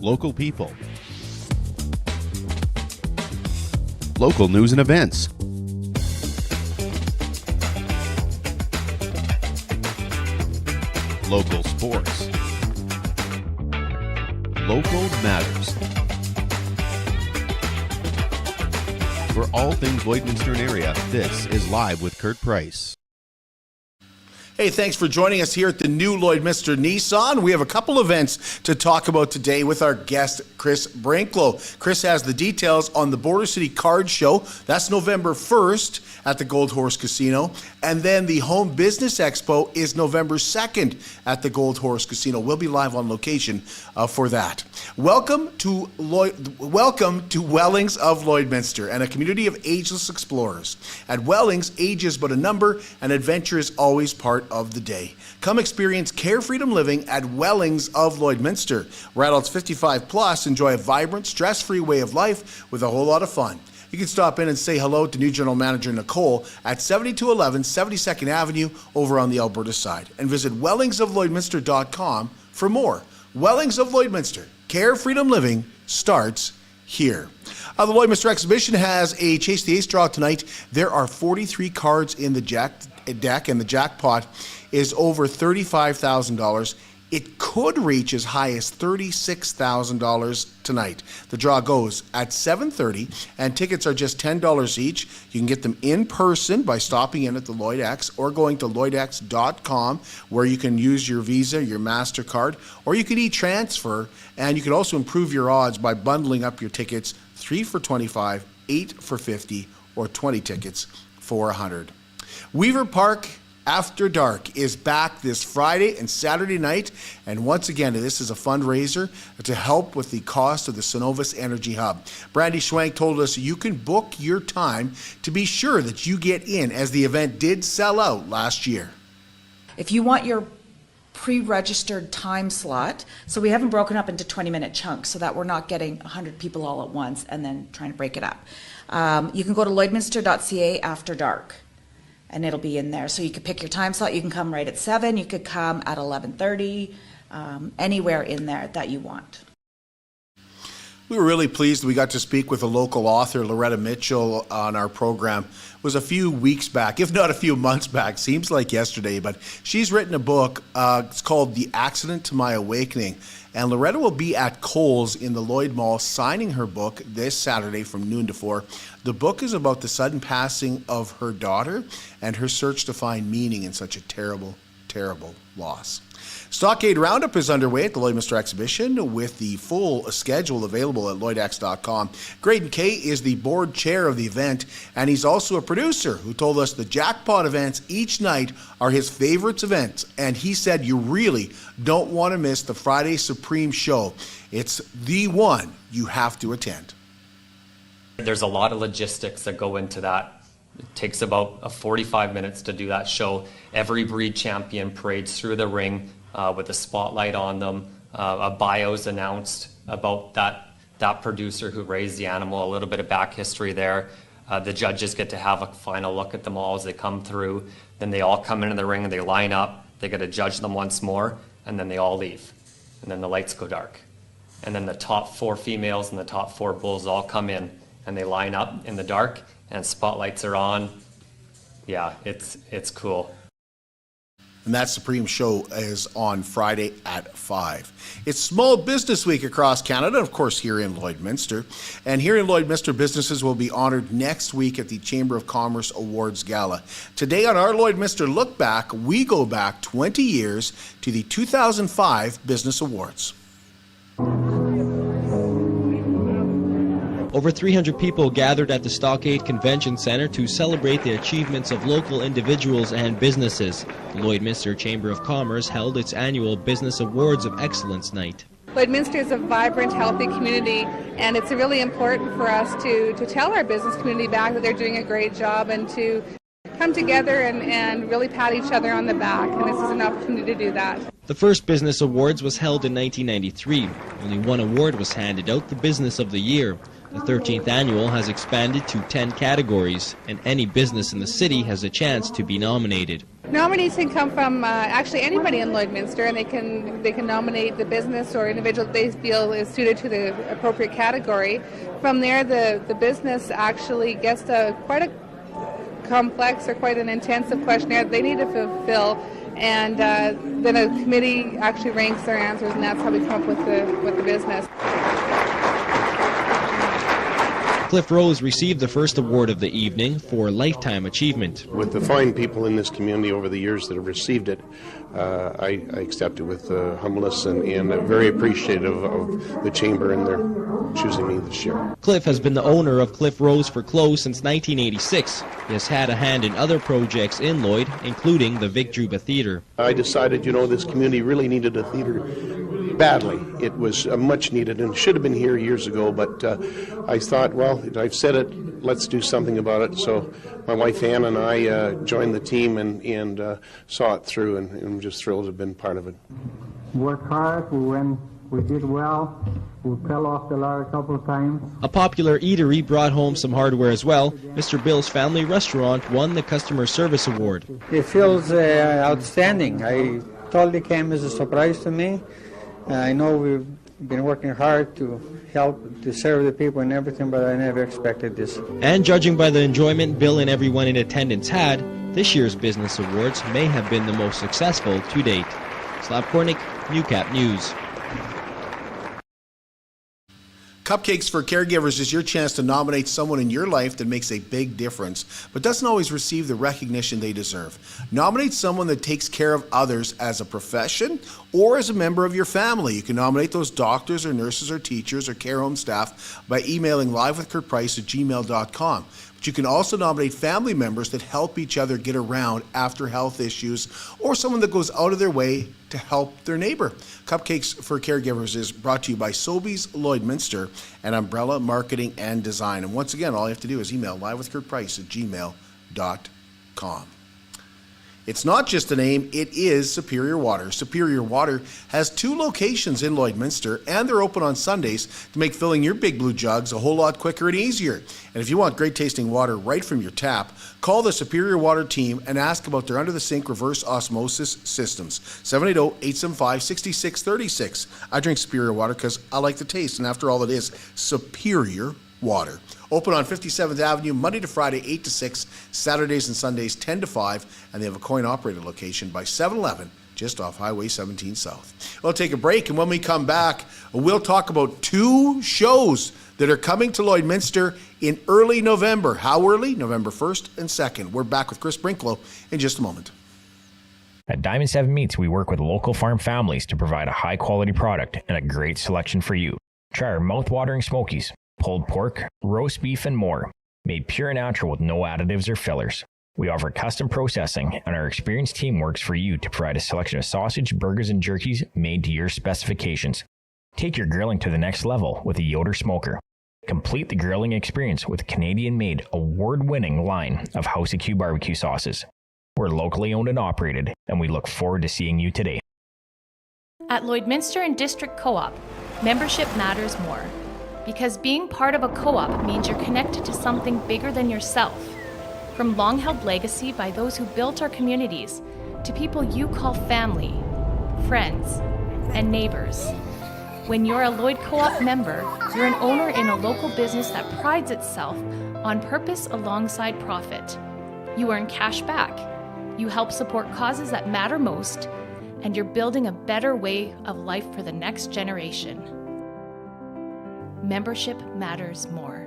local people. Local news and events. Local sports. Local matters. For all things Lloydminster and area, this is Live with Kurt Price. Hey, thanks for joining us here at the new Lloydminster Nissan. We have a couple events to talk about today with our guest, Chris Brinklow. Chris has the details on the Border City Card Show. That's November 1st at the Gold Horse Casino. And then the Home Business Expo is November 2nd at the Gold Horse Casino. We'll be live on location for that. Welcome to Wellings of Lloydminster and a community of ageless explorers. At Wellings, age is but a number and adventure is always part of the day. Come experience carefreedom living at Wellings of Lloydminster, where adults 55 plus enjoy a vibrant, stress-free way of life with a whole lot of fun. You can stop in and say hello to new General Manager Nicole at 7211 72nd Avenue over on the Alberta side, and visit wellingsoflloydminster.com for more. Wellings of Lloydminster, carefreedom living starts here. The Lloydminster exhibition has a Chase the Ace draw tonight. There are 43 cards in the deck, and the jackpot is over $35,000. It could reach as high as $36,000 tonight. The draw goes at 7:30, and tickets are just $10 each. You can get them in person by stopping in at the Lloyd X or going to lloydx.com, where you can use your Visa, your MasterCard, or you can e-transfer, and you can also improve your odds by bundling up your tickets, 3 for $25, 8 for $50, or 20 tickets for $100. Weaver Park After Dark is back this Friday and Saturday night, and once again, this is a fundraiser to help with the cost of the Synovus Energy Hub. Brandy Schwank told us you can book your time to be sure that you get in, as the event did sell out last year. If you want your pre-registered time slot, so we haven't broken up into 20-minute chunks so that we're not getting 100 people all at once and then trying to break it up. You can go to lloydminster.ca after dark, and it'll be in there. So you could pick your time slot. You can come right at 7. You could come at 11:30, anywhere in there that you want. We were really pleased we got to speak with a local author, Loretta Mitchell, on our program. It was a few weeks back, if not a few months back. Seems like yesterday, but she's written a book. It's called The Accident to My Awakening. And Loretta will be at Kohl's in the Lloyd Mall signing her book this Saturday from noon to 4. The book is about the sudden passing of her daughter and her search to find meaning in such a terrible, terrible loss. Stockade Roundup is underway at the Lloydminster exhibition with the full schedule available at lloydx.com. Graydon Kay is the board chair of the event, and he's also a producer who told us the jackpot events each night are his favorites events, and he said you really don't want to miss the Friday Supreme show. It's the one you have to attend. There's a lot of logistics that go into that. It takes about 45 minutes to do that show. Every breed champion parades through the ring with a spotlight on them. A bio's announced about that producer who raised the animal, a little bit of back history there. The judges get to have a final look at them all as they come through. Then they all come into the ring and they line up. They get to judge them once more, and then they all leave. And then the lights go dark. And then the top 4 females and the top 4 bulls all come in, and they line up in the dark, and spotlights are on. Yeah, it's cool. And that Supreme show is on Friday at 5. It's Small Business Week across Canada, of course, here in Lloydminster. And here in Lloydminster, businesses will be honored next week at the Chamber of Commerce Awards Gala. Today on our Lloydminster Look Back, we go back 20 years to the 2005 Business Awards. Over 300 people gathered at the Stockade Convention Centre to celebrate the achievements of local individuals and businesses. The Lloydminster Chamber of Commerce held its annual Business Awards of Excellence night. Lloydminster is a vibrant, healthy community, and it's really important for us to tell our business community back that they're doing a great job and to come together and really pat each other on the back, and this is an opportunity to do that. The first Business Awards was held in 1993. Only one award was handed out, the Business of the Year. The 13th annual has expanded to 10 categories, and any business in the city has a chance to be nominated. Nominees can come from actually anybody in Lloydminster, and they can nominate the business or individual they feel is suited to the appropriate category. From there, the business actually gets quite a complex or quite an intensive questionnaire they need to fulfill, and then a committee actually ranks their answers, and that's how we come up with the business. Cliff Rose received the first award of the evening for Lifetime Achievement. With the fine people in this community over the years that have received it, I accept it with humbleness and very appreciative of the Chamber and their choosing me this year. Cliff has been the owner of Cliff Rose for Close since 1986. He has had a hand in other projects in Lloyd, including the Vic Druba Theatre. I decided, this community really needed a theatre badly. It was much needed and should have been here years ago, but I thought, well, I've said it, let's do something about it. So my wife Ann and I joined the team and saw it through, and I'm just thrilled to have been part of it. Worked hard, we did well. We fell off the ladder a couple of times. A popular eatery brought home some hardware as well. Mr. Bill's Family Restaurant won the Customer Service Award. It feels outstanding. I totally came as a surprise to me. I know we've been working hard to help to serve the people and everything, but I never expected this. And judging by the enjoyment Bill and everyone in attendance had, this year's Business Awards may have been the most successful to date. Slav Kornick, Newcap News. Cupcakes for Caregivers is your chance to nominate someone in your life that makes a big difference, but doesn't always receive the recognition they deserve. Nominate someone that takes care of others as a profession or as a member of your family. You can nominate those doctors or nurses or teachers or care home staff by emailing livewithkurtprice@gmail.com. But you can also nominate family members that help each other get around after health issues, or someone that goes out of their way to help their neighbor. Cupcakes for Caregivers is brought to you by Sobeys Lloydminster and Umbrella Marketing and Design. And once again, all you have to do is email livewithkurtprice@gmail.com. It's not just a name, it is Superior Water. Superior Water has 2 locations in Lloydminster, and they're open on Sundays to make filling your big blue jugs a whole lot quicker and easier. And if you want great tasting water right from your tap, call the Superior Water team and ask about their under-the-sink reverse osmosis systems. 780-875-6636. I drink Superior Water because I like the taste, and after all, it is Superior Water. Open on 57th Avenue, Monday to Friday, 8 to 6, Saturdays and Sundays, 10 to 5, and they have a coin-operated location by 7-Eleven, just off Highway 17 South. We'll take a break, and when we come back, we'll talk about 2 shows that are coming to Lloydminster in early November. How early? November 1st and 2nd. We're back with Chris Brinklow in just a moment. At Diamond 7 Meats, we work with local farm families to provide a high-quality product and a great selection for you. Try our mouth-watering smokies, pulled pork, roast beef, and more, made pure and natural with no additives or fillers. We offer custom processing, and our experienced team works for you to provide a selection of sausage, burgers, and jerkies made to your specifications. Take your grilling to the next level with a Yoder smoker. Complete the grilling experience with Canadian-made, award-winning line of House of Q barbecue sauces. We're locally owned and operated, and we look forward to seeing you today. At Lloydminster and District Co-op, membership matters more. Because being part of a co-op means you're connected to something bigger than yourself. From long-held legacy by those who built our communities, to people you call family, friends, and neighbors. When you're a Lloyd Co-op member, you're an owner in a local business that prides itself on purpose alongside profit. You earn cash back, you help support causes that matter most, and you're building a better way of life for the next generation. Membership matters more.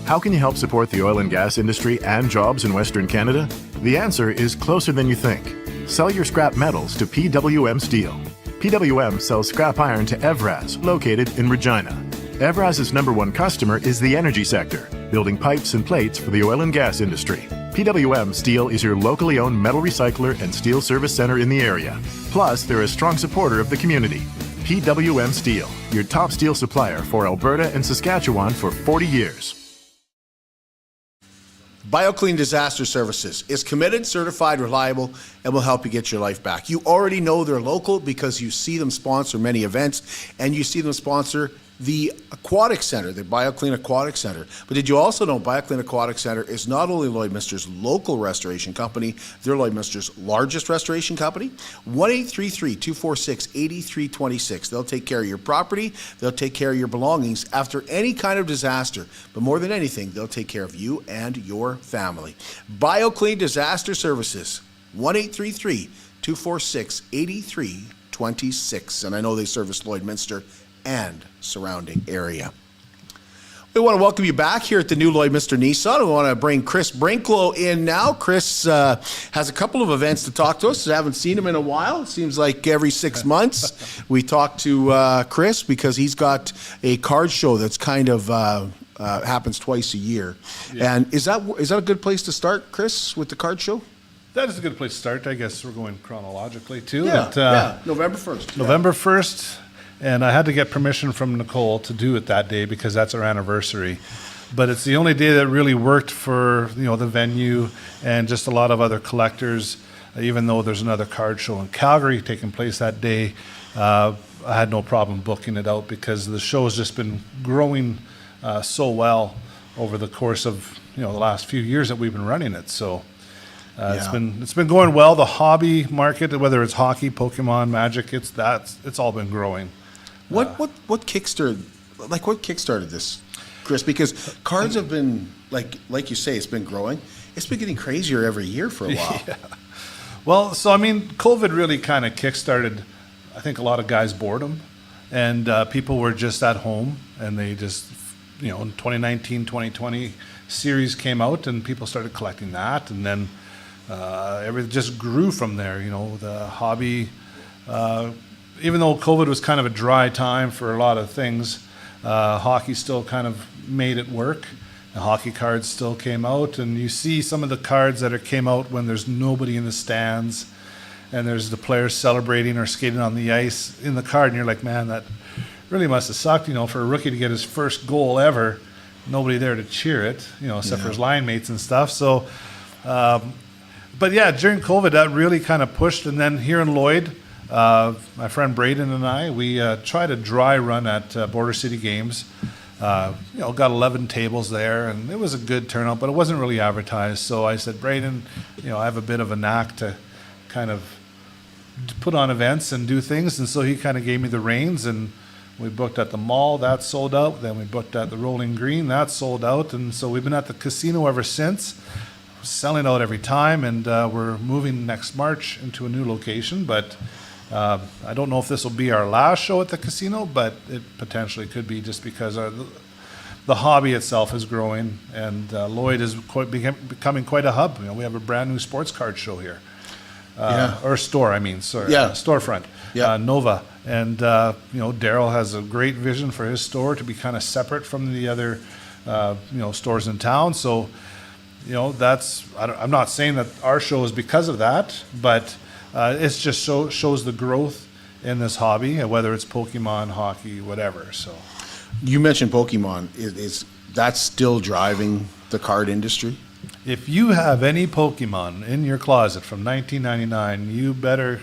How can you help support the oil and gas industry and jobs in Western Canada? The answer is closer than you think. Sell your scrap metals to PWM Steel. PWM sells scrap iron to Evraz, located in Regina. Evraz's #1 customer is the energy sector, building pipes and plates for the oil and gas industry. PWM Steel is your locally owned metal recycler and steel service center in the area. Plus, they're a strong supporter of the community. PWM Steel, your top steel supplier for Alberta and Saskatchewan for 40 years. BioClean Disaster Services is committed, certified, reliable, and will help you get your life back. You already know they're local because you see them sponsor many events, and you see them sponsor the Aquatic Center, the BioClean Aquatic Center. But did you also know BioClean Aquatic Center is not only Lloydminster's local restoration company, they're Lloydminster's largest restoration company? 1-833-246-8326. They'll take care of your property, they'll take care of your belongings after any kind of disaster. But more than anything, they'll take care of you and your family. BioClean Disaster Services, 1-833-246-8326. And I know they service Lloydminster and surrounding area. We want to welcome you back here at the new Lloydminster Nissan. We want to bring Chris Brinklow in now. Chris has a couple of events to talk to us. I haven't seen him in a while. It seems like every 6 months we talk to Chris because he's got a card show that's kind of happens twice a year. Yeah. And is that a good place to start, Chris, with the card show? That is a good place to start. I guess we're going chronologically too. Yeah, But, November 1st. November 1st. And I had to get permission from Nicole to do it that day because that's our anniversary. But it's the only day that really worked for the venue and just a lot of other collectors. Even though there's another card show in Calgary taking place that day, I had no problem booking it out because the show has just been growing so well over the course of the last few years that we've been running it. So it's been going well. The hobby market, whether it's hockey, Pokemon, Magic, it's all been growing. What kickstarted this, Chris? Because cards have been like you say, it's been growing. It's been getting crazier every year for a while. Yeah. Well, so COVID really kind of kickstarted, I think, a lot of guys' boredom, and people were just at home, and they just, in 2019, 2020 series came out, and people started collecting that, and then everything just grew from there. The hobby. Even though COVID was kind of a dry time for a lot of things, hockey still kind of made it work. The hockey cards still came out, and you see some of the cards that came out when there's nobody in the stands, and there's the players celebrating or skating on the ice in the card, and you're like, man, that really must have sucked, for a rookie to get his first goal ever, nobody there to cheer it, except for his line mates and stuff. So, but yeah, during COVID, that really kind of pushed, and then here in Lloyd, my friend Braden and I, we tried a dry run at Border City Games. Got 11 tables there, and it was a good turnout, but it wasn't really advertised. So I said, Braden, I have a bit of a knack to kind of put on events and do things, and so he kind of gave me the reins, and we booked at the mall, that sold out. Then we booked at the Rolling Green, that sold out, and so we've been at the casino ever since, selling out every time, and we're moving next March into a new location, but I don't know if this will be our last show at the casino, but it potentially could be just because the hobby itself is growing, and Lloyd is becoming quite a hub. We have a brand new sports card show here, or store. Storefront, Nova, and Daryl has a great vision for his store to be kind of separate from the other stores in town. So I'm not saying that our show is because of that, but it's just shows the growth in this hobby, whether it's Pokemon, hockey, whatever. So, you mentioned Pokemon. Is that still driving the card industry? If you have any Pokemon in your closet from 1999,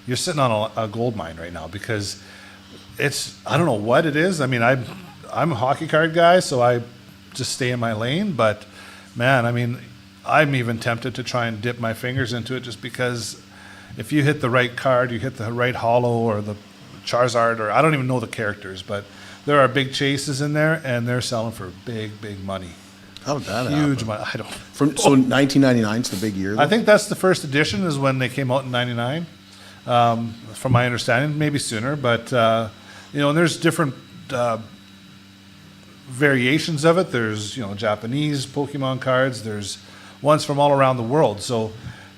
you're sitting on a gold mine right now, because I don't know what it is. I'm a hockey card guy, so I just stay in my lane. But man, I'm even tempted to try and dip my fingers into it, just because if you hit the right card, you hit the right holo or the Charizard, or I don't even know the characters, but there are big chases in there, and they're selling for big, big money. How did that Huge happen? money. I don't. So 1999 is the big year, though? I think that's the first edition, is when they came out in '99. From my understanding, maybe sooner, but and there's different variations of it. There's Japanese Pokemon cards. There's ones from all around the world. So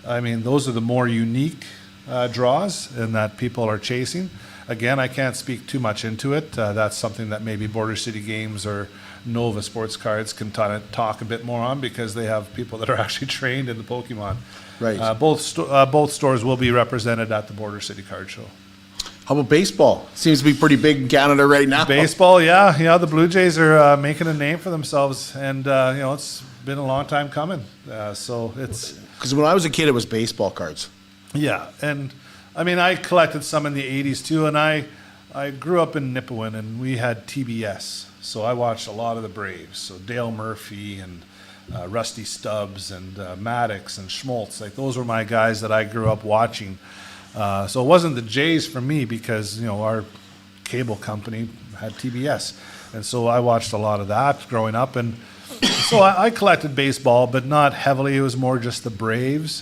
those are the more unique draws, and that people are chasing. Again, I can't speak too much into it. That's something that maybe Border City Games or Nova Sports Cards can talk a bit more on, because they have people that are actually trained in the Pokemon. Right. Both stores will be represented at the Border City Card Show. How about baseball? Seems to be pretty big in Canada right now. Baseball, yeah. The Blue Jays are making a name for themselves, and it's been a long time coming. So it's because when I was a kid, it was baseball cards. Yeah, and I mean, I collected some in the '80s too, and I grew up in Nipawin, and we had TBS, so I watched a lot of the Braves. So Dale Murphy and Rusty Stubbs and Maddox and Schmaltz, like those were my guys that I grew up watching. So it wasn't the Jays for me because our cable company had TBS, and so I watched a lot of that growing up, and so I collected baseball, but not heavily. It was more just the Braves,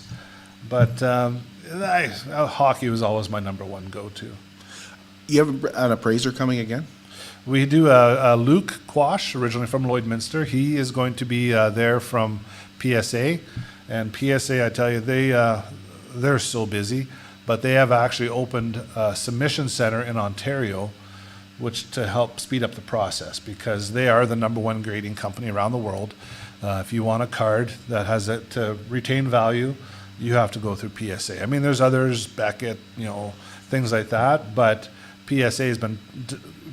but hockey was always my number one go-to. You have an appraiser coming again? We do Luke Quash, originally from Lloydminster. He is going to be there from PSA, and PSA, I tell you, they're so busy, but they have actually opened a submission center in Ontario, which to help speed up the process because they are the number one grading company around the world. If you want a card that has it to retain value, you have to go through PSA. I mean, there's others, Beckett, things like that, but PSA has been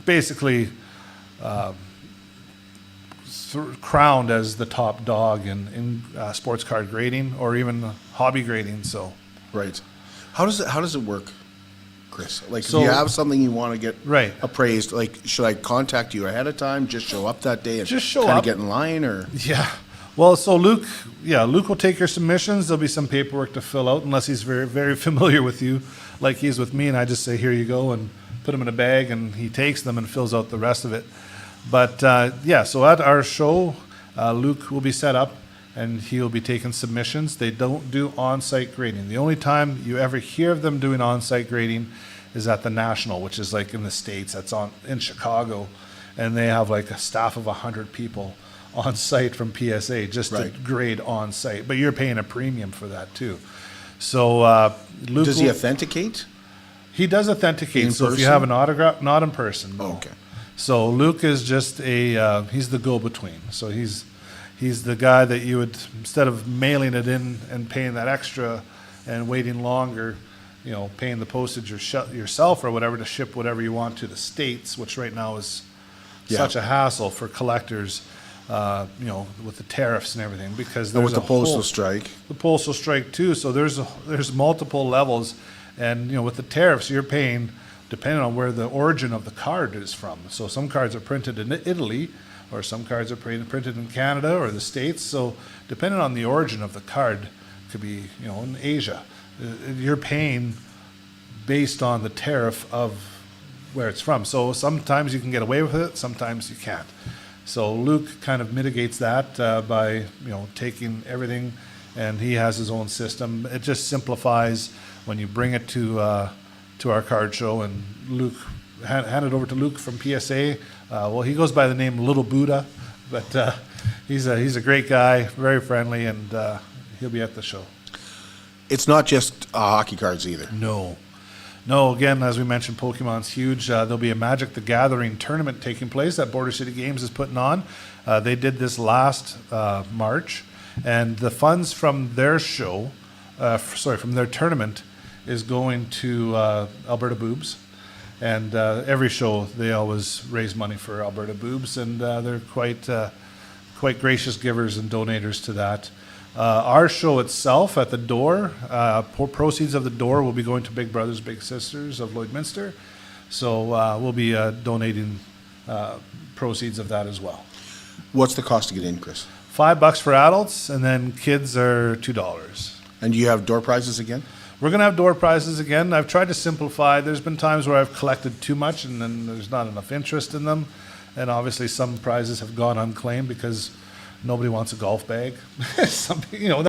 basically crowned as the top dog in sports card grading or even hobby grading. So, right. How does it work, Chris? Like, So- if you have something you want to get Right. appraised, like, should I contact you ahead of time? Just show up that day and Just show kind up. of get in line, or Yeah. Well, so Luke will take your submissions. There'll be some paperwork to fill out unless he's very, very familiar with you, like he's with me, and I just say, here you go, and put them in a bag, and he takes them and fills out the rest of it. But so at our show, Luke will be set up, and he'll be taking submissions. They don't do on-site grading. The only time you ever hear of them doing on-site grading is at the National, which is like in the States. That's in Chicago, and they have like a staff of 100 people on site from PSA just to Right. grade on site. But you're paying a premium for that too. So Luke does he authenticate? He does authenticate. In So if you person? have an autograph, not in person. No. Oh, okay. So Luke is just he's the go-between. So he's the guy that you would, instead of mailing it in and paying that extra and waiting longer, paying the postage yourself or whatever to ship whatever you want to the States, which right now is such a hassle for collectors, with the tariffs and everything, because And there's with the a postal whole- strike. the postal strike too. So there's multiple levels, and with the tariffs, you're paying depending on where the origin of the card is from. So some cards are printed in Italy, or some cards are printed in Canada or the States. So depending on the origin of the card, could be in Asia. You're paying based on the tariff of where it's from. So sometimes you can get away with it, sometimes you can't. So Luke kind of mitigates that by taking everything, and he has his own system. It just simplifies when you bring it to our card show, and Luke hand it over to Luke from PSA. He goes by the name Little Buddha, but he's a great guy, very friendly, and he'll be at the show. It's not just hockey cards either. No, again, as we mentioned, Pokemon's huge. There'll be a Magic the Gathering tournament taking place that Border City Games is putting on. They did this last March, and the funds from their show, from their tournament, is going to Alberta Boobs. And every show, they always raise money for Alberta Boobs, and they're quite gracious givers and donators to that. Our show itself at the door, proceeds of the door will be going to Big Brothers Big Sisters of Lloydminster. So we'll be donating proceeds of that as well. What's the cost to get in, Chris? $5 for adults, and then kids are $2. And do you have door prizes again? We're going to have door prizes again. I've tried to simplify. There's been times where I've collected too much and then there's not enough interest in them. And obviously some prizes have gone unclaimed because nobody wants a golf bag.